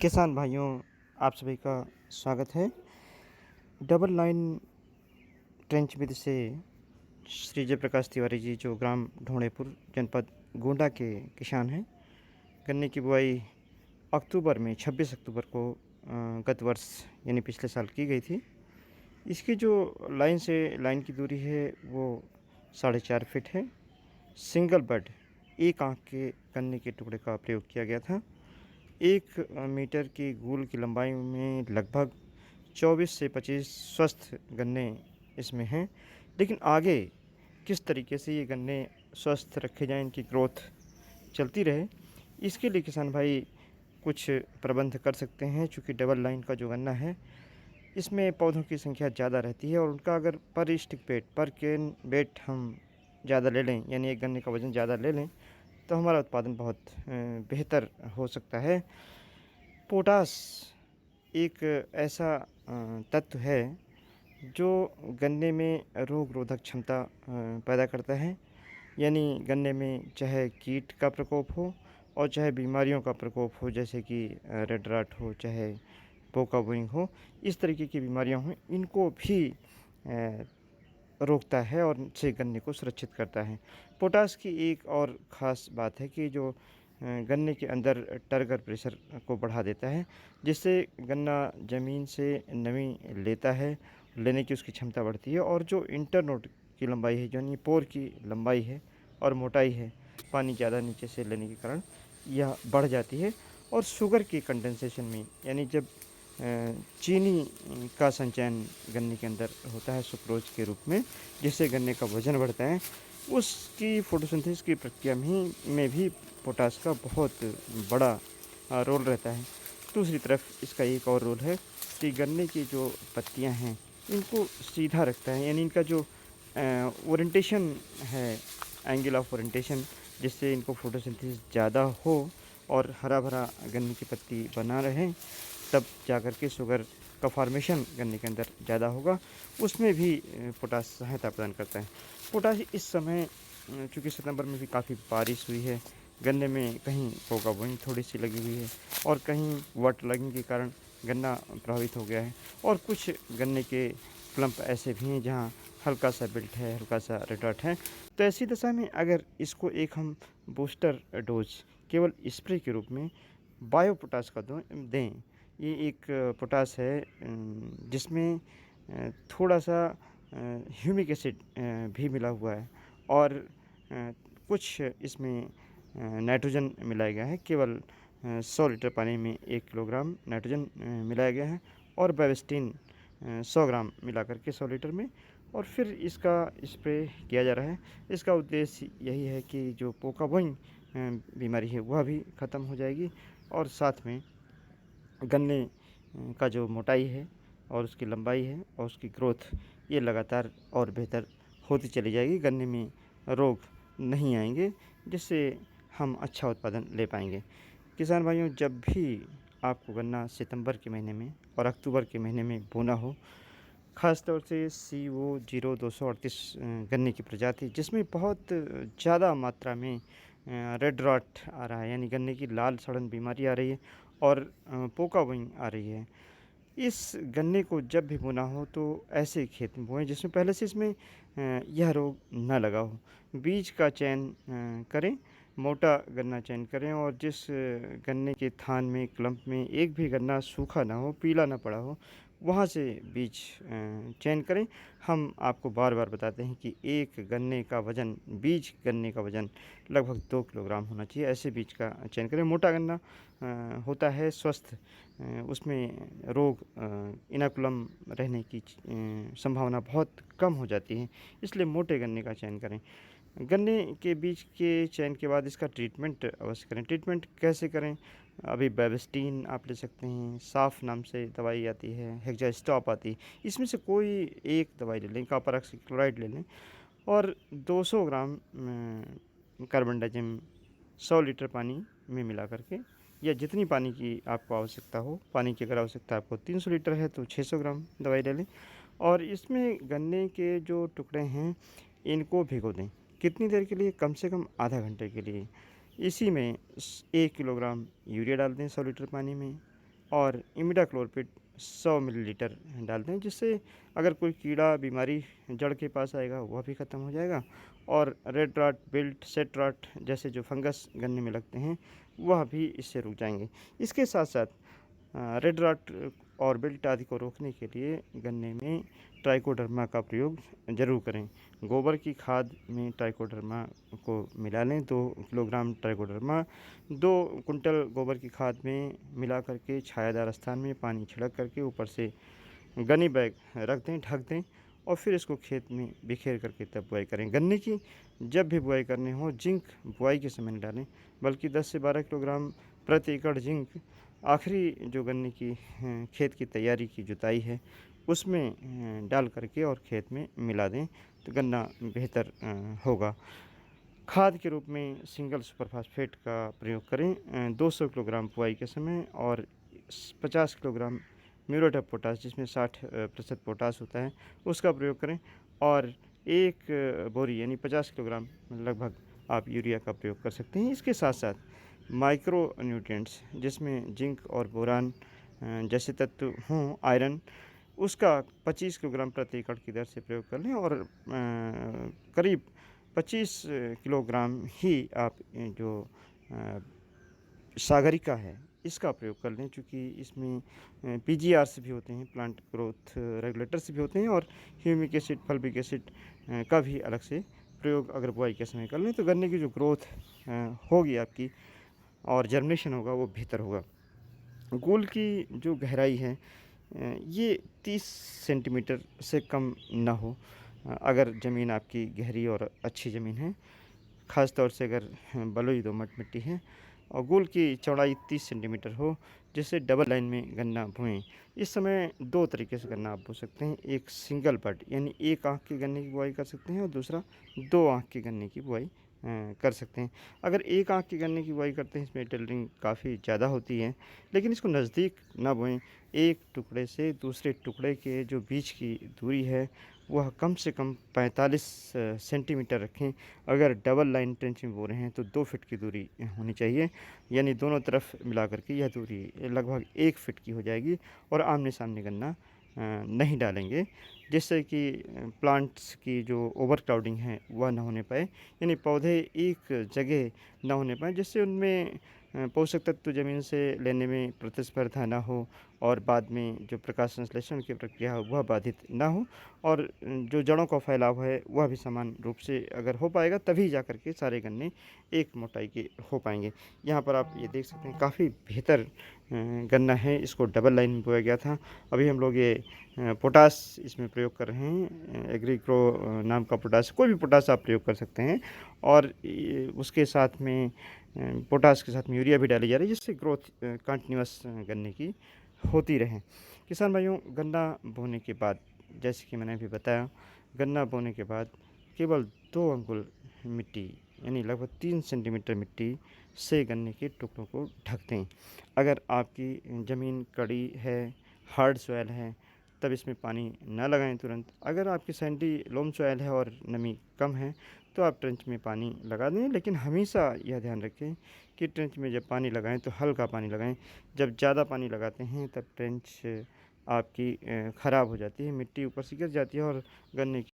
किसान भाइयों, आप सभी का स्वागत है। डबल लाइन ट्रेंच विधि से श्री जयप्रकाश तिवारी जी जो ग्राम ढोणेपुर जनपद गोंडा के किसान हैं। गन्ने की बुआई अक्टूबर में 26 अक्टूबर को गत वर्ष यानी पिछले साल की गई थी। इसकी जो लाइन से लाइन की दूरी है वो 4.5 फीट है। सिंगल बड एक आंख के गन्ने के टुकड़े का प्रयोग किया गया था। 1 मीटर की गूल की लंबाई में लगभग 24 से 25 स्वस्थ गन्ने इसमें हैं। लेकिन आगे किस तरीके से ये गन्ने स्वस्थ रखे जाएं, इनकी ग्रोथ चलती रहे, इसके लिए किसान भाई कुछ प्रबंध कर सकते हैं। चूँकि डबल लाइन का जो गन्ना है इसमें पौधों की संख्या ज़्यादा रहती है और उनका अगर पर स्टिक वेट पर केन वेट हम ज़्यादा ले लें, यानी एक गन्ने का वज़न ज़्यादा ले लें, तो हमारा उत्पादन बहुत बेहतर हो सकता है। पोटास एक ऐसा तत्व है जो गन्ने में रोग रोधक क्षमता पैदा करता है। यानी गन्ने में चाहे कीट का प्रकोप हो और चाहे बीमारियों का प्रकोप हो, जैसे कि रेड राट हो, चाहे पोका बोइंग हो, इस तरीके की बीमारियां हों, इनको भी रोकता है और से गन्ने को सुरक्षित करता है। पोटास की एक और ख़ास बात है कि जो गन्ने के अंदर टर्गर प्रेशर को बढ़ा देता है, जिससे गन्ना ज़मीन से नमी लेता है, लेने की उसकी क्षमता बढ़ती है। और जो इंटरनोड की लंबाई है, यानी पोर की लंबाई है और मोटाई है, पानी ज़्यादा नीचे से लेने के कारण यह बढ़ जाती है। और शुगर की कंडेंसेशन में, यानी जब चीनी का संचयन गन्ने के अंदर होता है सुक्रोज के रूप में, जिससे गन्ने का वज़न बढ़ता है, उसकी फोटोसिंथेसिस की प्रक्रिया में भी पोटास का बहुत बड़ा रोल रहता है। दूसरी तरफ इसका एक और रोल है कि गन्ने की जो पत्तियां हैं इनको सीधा रखता है, यानी इनका जो ओरिएंटेशन है, एंगल ऑफ ओरिएंटेशन, जिससे इनको फोटोसिंथेसिस ज़्यादा हो और हरा भरा गन्ने की पत्ती बना रहे, तब जाकर के शुगर का फॉर्मेशन गन्ने के अंदर ज़्यादा होगा। उसमें भी पोटास सहायता प्रदान करता है। पोटास इस समय चूँकि सितंबर में भी काफ़ी बारिश हुई है, गन्ने में कहीं पोका बोइंग थोड़ी सी लगी हुई है और कहीं वाटर लॉगिंग के कारण गन्ना प्रभावित हो गया है, और कुछ गन्ने के क्लम्प ऐसे भी हैं जहाँ हल्का सा बिल्ट है, हल्का सा रिटर्ट है। तो ऐसी दशा में अगर इसको एक हम बूस्टर डोज केवल स्प्रे के रूप में बायो पोटास का दें। ये एक पोटास है जिसमें थोड़ा सा ह्यूमिक एसिड भी मिला हुआ है और कुछ इसमें नाइट्रोजन मिलाया गया है। केवल 100 लीटर पानी में 1 किलोग्राम नाइट्रोजन मिलाया गया है और बेविस्टिन 100 ग्राम मिला करके 100 लीटर में, और फिर इसका स्प्रे किया जा रहा है। इसका उद्देश्य यही है कि जो पोका बोइंग बीमारी है वह भी ख़त्म हो जाएगी, और साथ में गन्ने का जो मोटाई है और उसकी लंबाई है और उसकी ग्रोथ, ये लगातार और बेहतर होती चली जाएगी। गन्ने में रोग नहीं आएंगे, जिससे हम अच्छा उत्पादन ले पाएंगे। किसान भाइयों, जब भी आपको गन्ना सितंबर के महीने में और अक्टूबर के महीने में बोना हो, ख़ास तौर से CO0238 गन्ने की प्रजाति, जिसमें बहुत ज़्यादा मात्रा में रेड रॉट आ रहा है, यानी गन्ने की लाल सड़न बीमारी आ रही है और पोका बोइंग आ रही है। इस गन्ने को जब भी बोना हो तो ऐसे खेत में बोएं जिसमें पहले से इसमें यह रोग न लगा हो। बीज का चयन करें, मोटा गन्ना चयन करें, और जिस गन्ने के थान में, क्लम्प में एक भी गन्ना सूखा ना हो, पीला ना पड़ा हो, वहाँ से बीज चयन करें। हम आपको बार बार बताते हैं कि एक गन्ने का वज़न, बीज गन्ने का वज़न लगभग 2 किलोग्राम होना चाहिए। ऐसे बीज का चयन करें। मोटा गन्ना होता है स्वस्थ, उसमें रोग इनाकुलम रहने की संभावना बहुत कम हो जाती है, इसलिए मोटे गन्ने का चयन करें। गन्ने के बीज के चयन के बाद इसका ट्रीटमेंट अवश्य करें। ट्रीटमेंट कैसे करें? अभी बेविस्टिन आप ले सकते हैं, साफ नाम से दवाई आती है, हेक्सास्टॉप आती है, इसमें से कोई एक दवाई ले लें, कॉपर ऑक्सीक्लोराइड ले लें, और 200 ग्राम कार्बनडाजिम 100 लीटर पानी में मिला करके, या जितनी पानी की आपको आवश्यकता हो, पानी की अगर आवश्यकता आपको 300 लीटर है तो 600 ग्राम दवाई ले लें, और इसमें गन्ने के जो टुकड़े हैं इनको भिगो दें। कितनी देर के लिए? कम से कम आधा घंटे के लिए। इसी में 1 किलोग्राम यूरिया डाल दें 100 लीटर पानी में, और इमिडाक्लोरपिड 100 मिलीलीटर डाल दें, जिससे अगर कोई कीड़ा बीमारी जड़ के पास आएगा वह भी ख़त्म हो जाएगा और red rot, wilt, set rot जैसे जो फंगस गन्ने में लगते हैं वह भी इससे रुक जाएंगे। इसके साथ साथ रेड रॉट और विल्ट आदि को रोकने के लिए गन्ने में ट्राइकोडर्मा का प्रयोग ज़रूर करें। गोबर की खाद में ट्राइकोडर्मा को मिला लें। 2 किलोग्राम ट्राइकोडर्मा 2 कुंटल गोबर की खाद में मिला करके छायादार स्थान में पानी छिड़क करके ऊपर से गनी बैग रख दें, ढक दें और फिर इसको खेत में बिखेर करके तब बुआई करें। गन्ने की जब भी बुआई करनी हो जिंक बुआई के समय नहीं डालें, बल्कि 10 से 12 किलोग्राम प्रति एकड़ जिंक आखिरी जो गन्ने की खेत की तैयारी की जुताई है उसमें डाल करके और खेत में मिला दें तो गन्ना बेहतर होगा। खाद के रूप में सिंगल सुपर फास्फेट का प्रयोग करें 200 किलोग्राम बुआई के समय और 50 किलोग्राम म्यूरेट ऑफ पोटाश जिसमें 60% पोटाश होता है उसका प्रयोग करें और एक बोरी यानी 50 किलोग्राम लगभग आप यूरिया का प्रयोग कर सकते हैं। इसके साथ साथ माइक्रो न्यूट्रिएंट्स जिसमें जिंक और बोरान जैसे तत्व हों, आयरन, उसका 25 किलोग्राम प्रति एकड़ की दर से प्रयोग कर लें और करीब 25 किलोग्राम ही आप जो सागरिका है इसका प्रयोग कर लें, चूँकि इसमें पीजीआरस भी होते हैं, प्लांट ग्रोथ रेगुलेटर्स भी होते हैं और ह्यूमिक एसिड, फल्विक एसिड का भी अलग से प्रयोग अगर बुआई के समय कर लें तो गन्ने की जो ग्रोथ होगी आपकी और जर्मिनेशन होगा वो बेहतर होगा। गोल की जो गहराई है ये 30 सेंटीमीटर से कम ना हो अगर ज़मीन आपकी गहरी और अच्छी ज़मीन है, ख़ास तौर से अगर बलुई दोमट मिट्टी है और गोल की चौड़ाई 30 सेंटीमीटर हो जिससे डबल लाइन में गन्ना बोएं। इस समय 2 तरीके से गन्ना आप बो सकते हैं, एक सिंगल बड यानी एक आँख के गन्ने की बुआई कर सकते हैं और दूसरा 2 आँख के गन्ने की बुआई कर सकते हैं। अगर एक आँख के गन्ने की बुआई करते हैं इसमें टेलरिंग काफ़ी ज़्यादा होती है, लेकिन इसको नज़दीक ना बोएं। एक टुकड़े से दूसरे टुकड़े के जो बीच की दूरी है वह कम से कम 45 सेंटीमीटर रखें। अगर डबल लाइन ट्रेंच में बो रहे हैं तो 2 फीट की दूरी होनी चाहिए, यानी दोनों तरफ मिला करके यह दूरी लगभग 1 फीट की हो जाएगी और आमने सामने गन्ना नहीं डालेंगे, जिससे कि प्लांट्स की जो ओवर क्राउडिंग है वह ना होने पाए, यानी पौधे एक जगह ना होने पाए, जिससे उनमें पोषक तत्व ज़मीन से लेने में प्रतिस्पर्धा ना हो और बाद में जो प्रकाश संश्लेषण की प्रक्रिया है वह बाधित ना हो और जो जड़ों का फैलाव है वह भी समान रूप से अगर हो पाएगा तभी जा कर के सारे गन्ने एक मोटाई के हो पाएंगे। यहाँ पर आप ये देख सकते हैं काफ़ी बेहतर गन्ना है, इसको डबल लाइन में बोया गया था। अभी हम लोग ये पोटास इसमें प्रयोग कर रहे हैं, एग्रीक्रो नाम का पोटास, कोई भी पोटास आप प्रयोग कर सकते हैं और उसके साथ में पोटास के साथ में यूरिया भी डाली जा रही है जिससे ग्रोथ कंटिन्यूअस गन्ने की होती रहे। किसान भाइयों, गन्ना बोने के बाद जैसे कि मैंने अभी बताया, गन्ना बोने के बाद केवल 2 अंगुल मिट्टी यानी लगभग 3 सेंटीमीटर मिट्टी से गन्ने के टुकड़ों को ढक दें। अगर आपकी ज़मीन कड़ी है, हार्ड सॉइल है, तब इसमें पानी ना लगाएं तुरंत। अगर आपकी सैंडी लोम सॉइल है और नमी कम है तो आप ट्रेंच में पानी लगा दें, लेकिन हमेशा यह ध्यान रखें कि ट्रेंच में जब पानी लगाएं तो हल्का पानी लगाएं। जब ज़्यादा पानी लगाते हैं तब ट्रेंच आपकी ख़राब हो जाती है, मिट्टी ऊपर से गिर जाती है और गन्ने की